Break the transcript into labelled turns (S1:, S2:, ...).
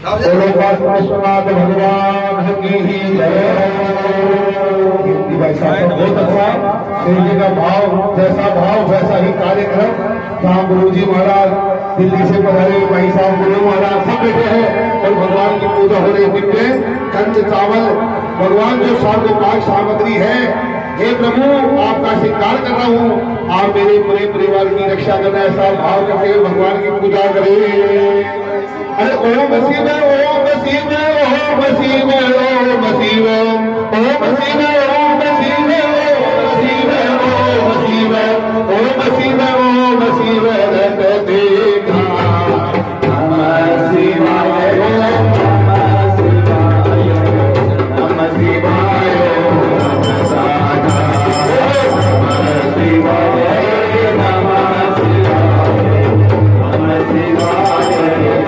S1: बोलो विश्वनाथ भगवान की जय। भाई साहब बहुत अच्छा श्री जी का भाव वैसा ही कार्यक्रम। जहाँ गुरु जी महाराज दिल्ली से पधारे भाई साहब गुरु महाराज सब बैठे हैं और भगवान की पूजा हो रही दिव्य कंद चावल भगवान जो सार्वपाक सामग्री है। हे प्रभु आपका श्रृंगार कर रहा हूँ, आप मेरे पूरे परिवार की रक्षा करना, ऐसा भाव करके भगवान की पूजा करें। अरे ओम मसीह ओम मसीह ओम मसीह ओम मसीह ओम मसीह ओम मसीह ओम मसीह ओम मसीह ओम मसीह रत देखा नमः शिवाय नमः शिवाय नमः शिवाय नमः साधा नमः शिवाय नमः शिवाय नमः शिवाय है